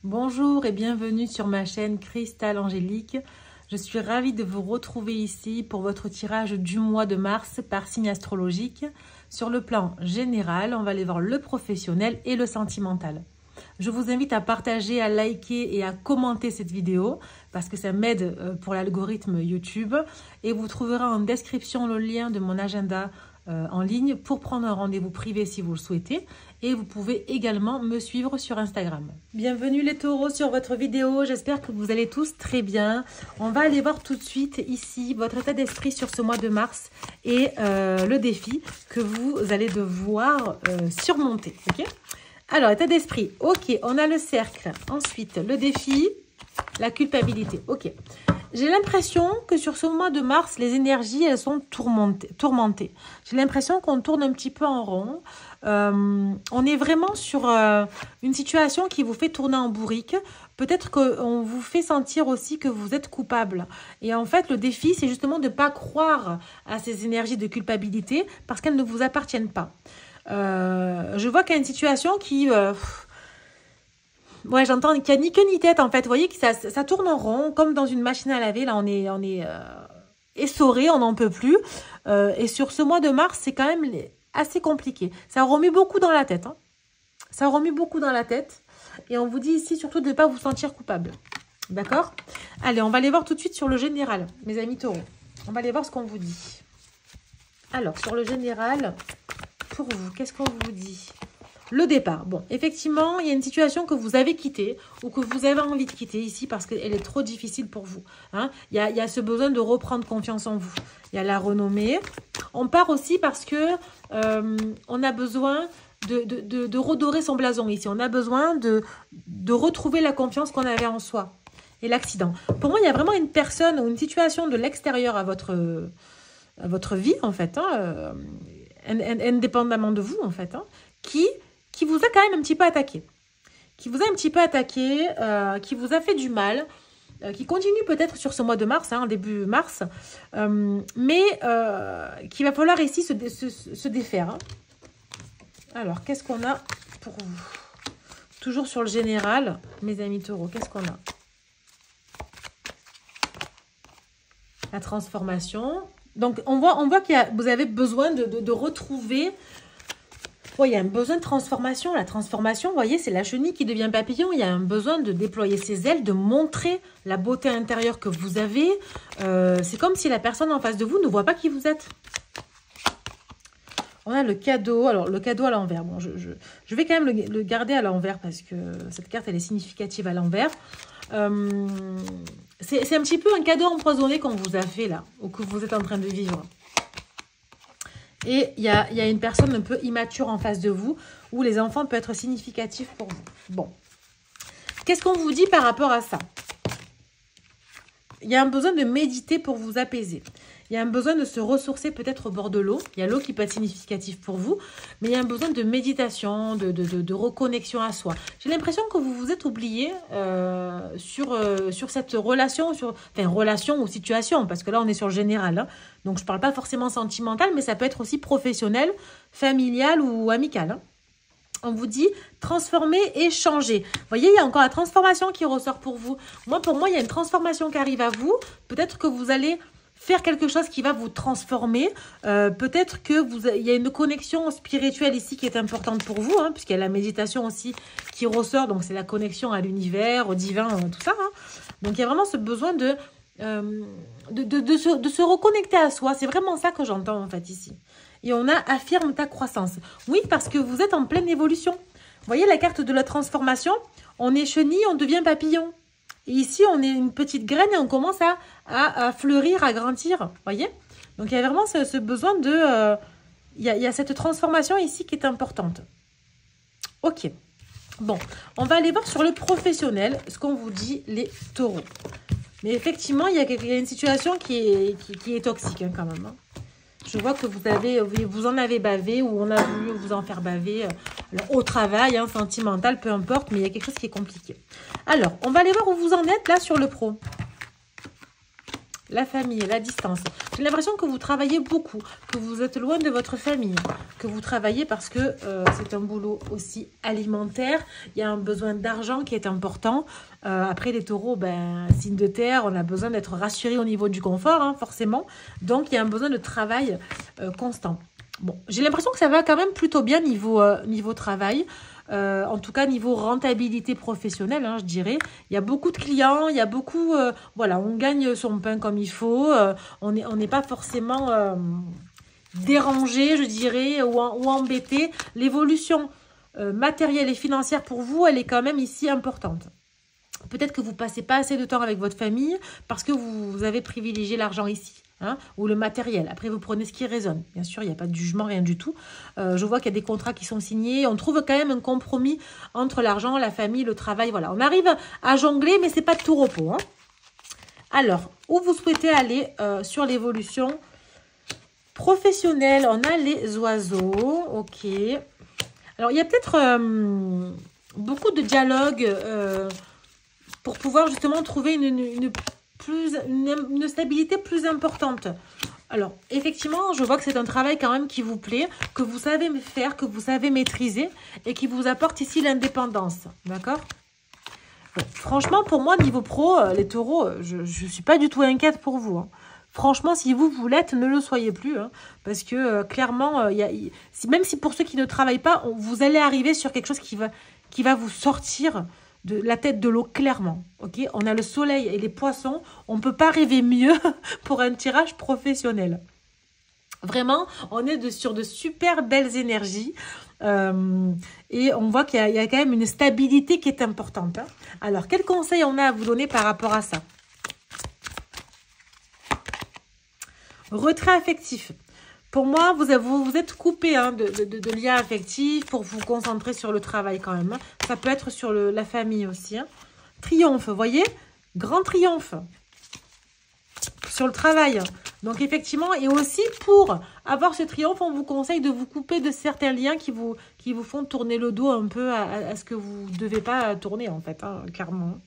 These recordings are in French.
Bonjour et bienvenue sur ma chaîne Cristal Angélique. Je suis ravie de vous retrouver ici pour votre tirage du mois de mars par signe astrologique. Sur le plan général, on va aller voir le professionnel et le sentimental. Je vous invite à partager, à liker et à commenter cette vidéo parce que ça m'aide pour l'algorithme YouTube. Et vous trouverez en description le lien de mon agenda en ligne pour prendre un rendez-vous privé si vous le souhaitez. Et vous pouvez également me suivre sur Instagram. Bienvenue les taureaux sur votre vidéo. J'espère que vous allez tous très bien. On va aller voir tout de suite ici votre état d'esprit sur ce mois de mars et le défi que vous allez devoir surmonter. Ok ? Alors, état d'esprit. Ok, on a le cercle. Ensuite, le défi, la culpabilité. Ok. J'ai l'impression que sur ce mois de mars, les énergies, elles sont tourmentées. J'ai l'impression qu'on tourne un petit peu en rond. On est vraiment sur une situation qui vous fait tourner en bourrique. Peut-être qu'on vous fait sentir aussi que vous êtes coupable. Et en fait, le défi, c'est justement de ne pas croire à ces énergies de culpabilité parce qu'elles ne vous appartiennent pas. Je vois qu'il y a une situation qui... ouais, j'entends qu'il n'y a ni queue ni tête en fait. Vous voyez que ça tourne en rond, comme dans une machine à laver. Là, on est essoré, on n'en peut plus. Et sur ce mois de mars, c'est quand même assez compliqué. Ça remue beaucoup dans la tête. Hein. Ça remue beaucoup dans la tête. Et on vous dit ici surtout de ne pas vous sentir coupable. D'accord? Allez, on va aller voir tout de suite sur le général, mes amis taureaux. On va aller voir ce qu'on vous dit. Alors, sur le général, pour vous, qu'est-ce qu'on vous dit? Le départ. Bon, effectivement, il y a une situation que vous avez quittée ou que vous avez envie de quitter ici parce qu'elle est trop difficile pour vous. Hein. Il y a ce besoin de reprendre confiance en vous. Il y a la renommée. On part aussi parce que on a besoin de redorer son blason ici. On a besoin de retrouver la confiance qu'on avait en soi. Et l'accident. Pour moi, il y a vraiment une personne ou une situation de l'extérieur à votre vie, en fait, hein, indépendamment de vous, en fait, hein, qui vous a quand même un petit peu attaqué. Qui vous a un petit peu attaqué, qui vous a fait du mal, qui continue peut-être sur ce mois de mars, hein, début mars, mais qu'il va falloir ici se défaire. Hein. Alors, qu'est-ce qu'on a pour vous? Toujours sur le général, mes amis taureaux, qu'est-ce qu'on a? La transformation. Donc, on voit que vous avez besoin de retrouver... Oh, il y a un besoin de transformation. La transformation, vous voyez, c'est la chenille qui devient papillon. Il y a un besoin de déployer ses ailes, de montrer la beauté intérieure que vous avez. C'est comme si la personne en face de vous ne voit pas qui vous êtes. On a le cadeau. Alors, le cadeau à l'envers. Bon, je vais quand même le garder à l'envers parce que cette carte, elle est significative à l'envers. C'est un petit peu un cadeau empoisonné qu'on vous a fait là, ou que vous êtes en train de vivre. Et il y a une personne un peu immature en face de vous, où les enfants peuvent être significatifs pour vous. Bon. Qu'est-ce qu'on vous dit par rapport à ça? Il y a un besoin de méditer pour vous apaiser. Il y a un besoin de se ressourcer peut-être au bord de l'eau. Il y a l'eau qui peut être significative pour vous, mais il y a un besoin de méditation, de reconnexion à soi. J'ai l'impression que vous vous êtes oublié sur cette relation, enfin relation ou situation, parce que là on est sur le général. Hein. Donc je ne parle pas forcément sentimental, mais ça peut être aussi professionnel, familial ou amical. Hein. On vous dit transformer et changer. Vous voyez, il y a encore la transformation qui ressort pour vous. Pour moi, il y a une transformation qui arrive à vous. Peut-être que vous allez faire quelque chose qui va vous transformer. Peut-être qu'il y a une connexion spirituelle ici qui est importante pour vous, hein, puisqu'il y a la méditation aussi qui ressort. Donc, c'est la connexion à l'univers, au divin, tout ça. Hein. Donc, il y a vraiment ce besoin de se reconnecter à soi. C'est vraiment ça que j'entends en fait ici. Et on a affirme ta croissance. Oui, parce que vous êtes en pleine évolution. Vous voyez la carte de la transformation? On est chenille, on devient papillon. Et ici, on est une petite graine et on commence à fleurir, à grandir. Vous voyez? Donc, il y a vraiment ce besoin de... il y a cette transformation ici qui est importante. Ok. Bon, on va aller voir sur le professionnel ce qu'on vous dit, les taureaux. Mais effectivement, il y a une situation qui est toxique hein, quand même. Hein. Je vois que vous en avez bavé ou on a voulu vous en faire baver alors, au travail, hein, sentimental, peu importe, mais il y a quelque chose qui est compliqué. Alors, on va aller voir où vous en êtes là sur le pro. la famille, la distance. J'ai l'impression que vous travaillez beaucoup, que vous êtes loin de votre famille, que vous travaillez parce que c'est un boulot aussi alimentaire. Il y a un besoin d'argent qui est important. Après, les taureaux, ben, signe de terre, on a besoin d'être rassuré au niveau du confort, hein, forcément. Donc, il y a un besoin de travail constant. Bon, j'ai l'impression que ça va quand même plutôt bien niveau travail. En tout cas, niveau rentabilité professionnelle, hein, je dirais. Il y a beaucoup de clients, il y a beaucoup... voilà, on gagne son pain comme il faut. On n'est pas forcément dérangé, je dirais, ou embêté. L'évolution matérielle et financière pour vous, elle est quand même ici importante. Peut-être que vous ne passez pas assez de temps avec votre famille parce que vous avez privilégié l'argent ici. Hein, ou le matériel. Après, vous prenez ce qui résonne. Bien sûr, il n'y a pas de jugement, rien du tout. Je vois qu'il y a des contrats qui sont signés. On trouve quand même un compromis entre l'argent, la famille, le travail. Voilà, on arrive à jongler, mais ce n'est pas de tout repos. Hein. Alors, où vous souhaitez aller sur l'évolution professionnelle? On a les oiseaux. Ok. Alors, il y a peut-être beaucoup de dialogue pour pouvoir justement trouver une stabilité plus importante. Alors, effectivement, je vois que c'est un travail quand même qui vous plaît, que vous savez faire, que vous savez maîtriser et qui vous apporte ici l'indépendance. D'accord? Bon, franchement, pour moi, niveau pro, les taureaux, je ne suis pas du tout inquiète pour vous. Hein. Franchement, si vous l'êtes, ne le soyez plus. Hein, parce que clairement, même si pour ceux qui ne travaillent pas, vous allez arriver sur quelque chose qui va vous sortir de la tête de l'eau, clairement. Okay, on a le soleil et les poissons. On ne peut pas rêver mieux pour un tirage professionnel. Vraiment, on est sur de super belles énergies. Et on voit qu'il y a quand même une stabilité qui est importante. Hein. Alors, quels conseils on a à vous donner par rapport à ça? Retrait affectif. Pour moi, vous êtes coupé hein, de liens affectifs pour vous concentrer sur le travail quand même. Hein. Ça peut être sur la famille aussi. Hein. Triomphe, vous voyez? Grand triomphe. Sur le travail. Donc effectivement, et aussi pour avoir ce triomphe, on vous conseille de vous couper de certains liens qui vous font tourner le dos un peu à ce que vous ne devez pas tourner en fait, hein, clairement.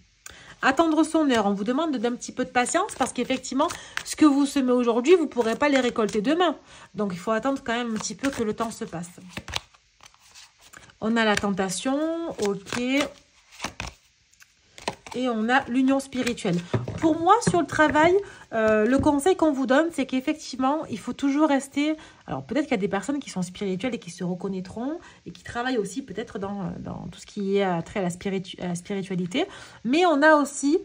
Attendre son heure, on vous demande d'un petit peu de patience parce qu'effectivement, ce que vous semez aujourd'hui, vous ne pourrez pas les récolter demain. Donc, il faut attendre quand même un petit peu que le temps se passe. On a la tentation, ok. Et on a l'union spirituelle. Pour moi, sur le travail, le conseil qu'on vous donne, c'est qu'effectivement, il faut toujours rester... Alors, peut-être qu'il y a des personnes qui sont spirituelles et qui se reconnaîtront et qui travaillent aussi peut-être dans tout ce qui est trait à la spiritualité. Mais on a aussi...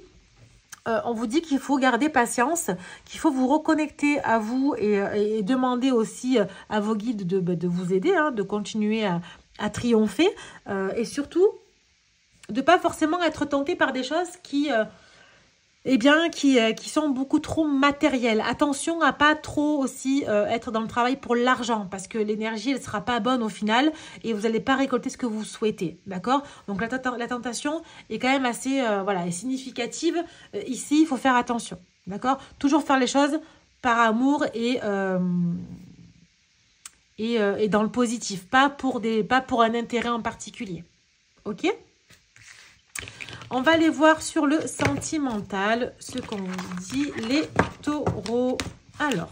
on vous dit qu'il faut garder patience, qu'il faut vous reconnecter à vous et demander aussi à vos guides de vous aider, hein, de continuer à triompher. Et surtout... de ne pas forcément être tenté par des choses qui sont beaucoup trop matérielles. Attention à pas trop aussi être dans le travail pour l'argent parce que l'énergie, elle ne sera pas bonne au final et vous n'allez pas récolter ce que vous souhaitez. D'accord? Donc, la tentation est quand même assez est significative. Ici, il faut faire attention. D'accord? Toujours faire les choses par amour et dans le positif. Pas pour un intérêt en particulier. Ok? On va aller voir sur le sentimental, ce qu'on vous dit, les taureaux. Alors,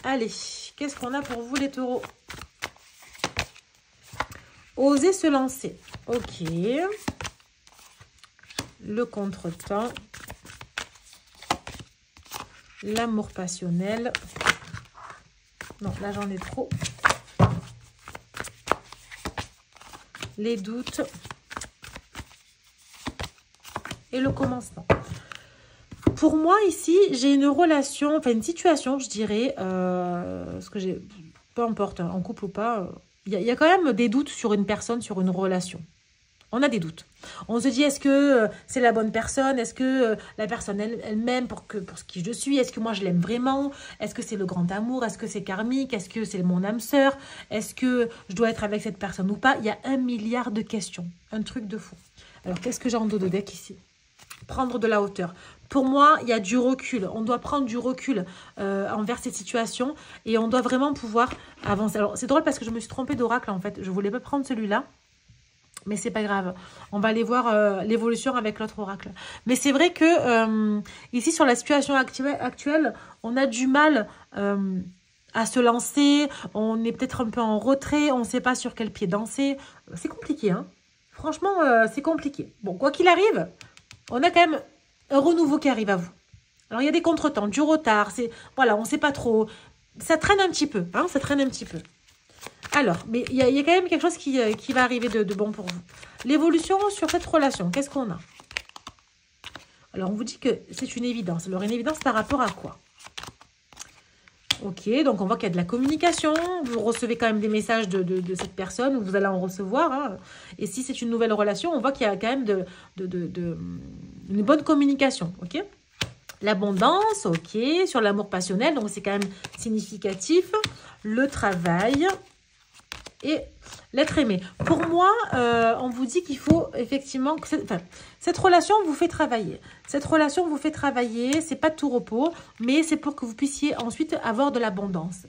allez, qu'est-ce qu'on a pour vous les taureaux? Osez se lancer. Ok. Le contretemps. L'amour passionnel. Non, là j'en ai trop. Les doutes et le commencement. Pour moi, ici, j'ai une relation, enfin une situation, je dirais, peu importe, en couple ou pas, il y a quand même des doutes sur une personne, sur une relation. On a des doutes. On se dit, est-ce que c'est la bonne personne? Est-ce que la personne elle-même pour ce qui je suis? Est-ce que moi je l'aime vraiment? Est-ce que c'est le grand amour? Est-ce que c'est karmique? Est-ce que c'est mon âme sœur? Est-ce que je dois être avec cette personne ou pas? Il y a 1 milliard de questions. Un truc de fou. Alors, qu'est-ce que j'ai en dos de deck ici? Prendre de la hauteur. Pour moi, il y a du recul. On doit prendre du recul envers cette situation et on doit vraiment pouvoir avancer. Alors, c'est drôle parce que je me suis trompée d'oracle en fait. Je ne voulais pas prendre celui-là. Mais c'est pas grave. On va aller voir l'évolution avec l'autre oracle. Mais c'est vrai que ici, sur la situation actuelle, on a du mal à se lancer. On est peut-être un peu en retrait. On ne sait pas sur quel pied danser. C'est compliqué, hein. Franchement, c'est compliqué. Bon, quoi qu'il arrive, on a quand même un renouveau qui arrive à vous. Alors, il y a des contretemps, du retard. Voilà, on ne sait pas trop. Ça traîne un petit peu, hein, ça traîne un petit peu. Alors, mais il y a quand même quelque chose qui va arriver de bon pour vous. L'évolution sur cette relation, qu'est-ce qu'on a? Alors, on vous dit que c'est une évidence. Alors, une évidence par rapport à quoi? Ok, donc on voit qu'il y a de la communication. Vous recevez quand même des messages de cette personne, ou vous allez en recevoir. Hein. Et si c'est une nouvelle relation, on voit qu'il y a quand même une bonne communication. Ok, l'abondance, ok. Sur l'amour passionnel, donc c'est quand même significatif. Le travail et l'être aimé. Pour moi, on vous dit qu'il faut effectivement... cette relation vous fait travailler. Cette relation vous fait travailler, c'est pas de tout repos, mais c'est pour que vous puissiez ensuite avoir de l'abondance.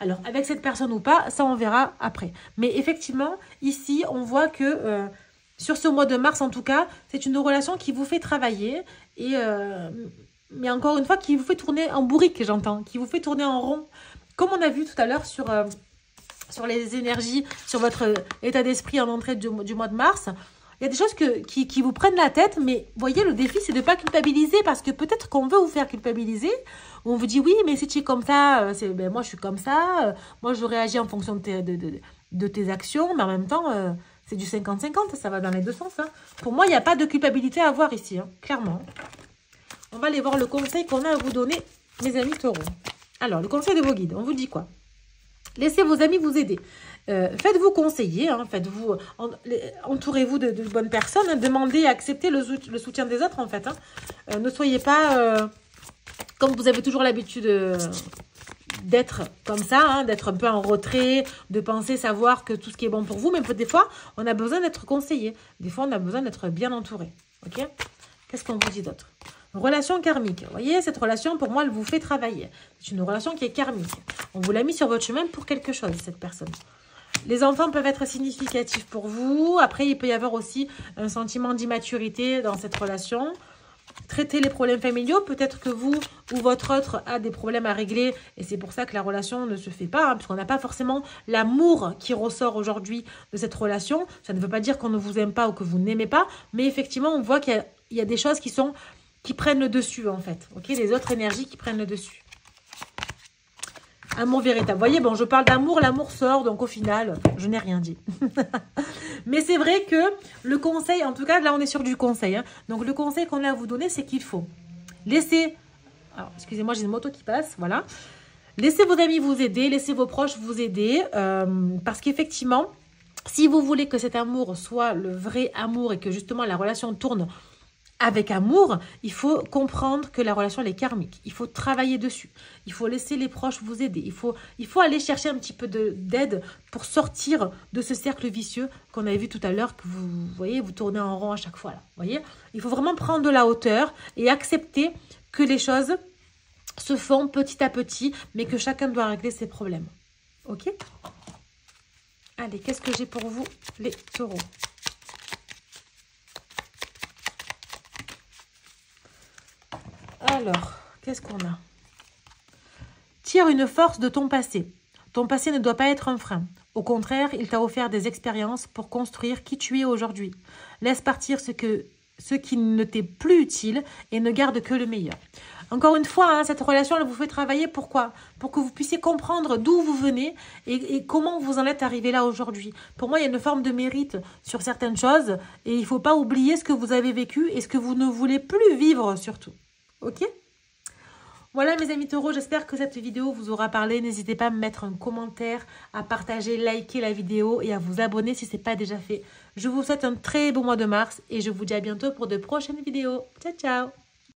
Alors, avec cette personne ou pas, ça on verra après. Mais effectivement, ici, on voit que sur ce mois de mars, en tout cas, c'est une relation qui vous fait travailler. Et, mais encore une fois, qui vous fait tourner en bourrique, j'entends. Qui vous fait tourner en rond. Comme on a vu tout à l'heure sur les énergies, sur votre état d'esprit en entrée du mois de mars. Il y a des choses qui vous prennent la tête, mais voyez, le défi, c'est de ne pas culpabiliser, parce que peut-être qu'on veut vous faire culpabiliser. On vous dit, oui, mais si tu es comme ça, ben, moi, je suis comme ça, moi, je réagis en fonction de tes actions, mais en même temps, c'est du 50-50, ça va dans les deux sens. Hein. Pour moi, il n'y a pas de culpabilité à avoir ici, hein, clairement. On va aller voir le conseil qu'on a à vous donner, mes amis taureaux. Alors, le conseil de vos guides, on vous dit quoi? Laissez vos amis vous aider. Faites-vous conseiller, hein, entourez-vous de bonnes personnes. Hein, demandez et acceptez le soutien des autres, en fait. Hein. Ne soyez pas, comme vous avez toujours l'habitude d'être comme ça, hein, d'être un peu en retrait, de penser savoir que tout ce qui est bon pour vous. Mais des fois, on a besoin d'être conseillé. Des fois, on a besoin d'être bien entouré. Ok? Qu'est-ce qu'on vous dit d'autre? Relation karmique. Vous voyez, cette relation, pour moi, elle vous fait travailler. C'est une relation qui est karmique. On vous l'a mis sur votre chemin pour quelque chose, cette personne. Les enfants peuvent être significatifs pour vous. Après, il peut y avoir aussi un sentiment d'immaturité dans cette relation. Traitez les problèmes familiaux. Peut-être que vous ou votre autre a des problèmes à régler. Et c'est pour ça que la relation ne se fait pas. Hein, puisqu'on n'a pas forcément l'amour qui ressort aujourd'hui de cette relation. Ça ne veut pas dire qu'on ne vous aime pas ou que vous n'aimez pas. Mais effectivement, on voit qu'il y a des choses qui prennent le dessus, en fait. Ok, les autres énergies qui prennent le dessus. Amour véritable. Vous voyez, bon, je parle d'amour, l'amour sort, donc au final, je n'ai rien dit. Mais c'est vrai que le conseil, en tout cas, là, on est sur du conseil. Hein. Donc, le conseil qu'on a à vous donner, c'est qu'il faut laisser... Alors, excusez-moi, j'ai une moto qui passe, voilà. Laissez vos amis vous aider, laissez vos proches vous aider, parce qu'effectivement, si vous voulez que cet amour soit le vrai amour et que justement la relation tourne avec amour, il faut comprendre que la relation elle est karmique. Il faut travailler dessus. Il faut laisser les proches vous aider. Il faut aller chercher un petit peu d'aide pour sortir de ce cercle vicieux qu'on avait vu tout à l'heure, que vous voyez, vous tournez en rond à chaque fois. Là, voyez, il faut vraiment prendre de la hauteur et accepter que les choses se font petit à petit, mais que chacun doit régler ses problèmes. Ok? Allez, qu'est-ce que j'ai pour vous, les taureaux? Alors, qu'est-ce qu'on a? Tire une force de ton passé. Ton passé ne doit pas être un frein. Au contraire, il t'a offert des expériences pour construire qui tu es aujourd'hui. Laisse partir ce qui ne t'est plus utile et ne garde que le meilleur. Encore une fois, hein, cette relation, elle vous fait travailler. Pourquoi? Pour que vous puissiez comprendre d'où vous venez et comment vous en êtes arrivé là aujourd'hui. Pour moi, il y a une forme de mérite sur certaines choses et il ne faut pas oublier ce que vous avez vécu et ce que vous ne voulez plus vivre surtout. Ok? Voilà mes amis taureaux, j'espère que cette vidéo vous aura parlé. N'hésitez pas à me mettre un commentaire, à partager, liker la vidéo et à vous abonner si ce n'est pas déjà fait. Je vous souhaite un très beau mois de mars et je vous dis à bientôt pour de prochaines vidéos. Ciao, ciao!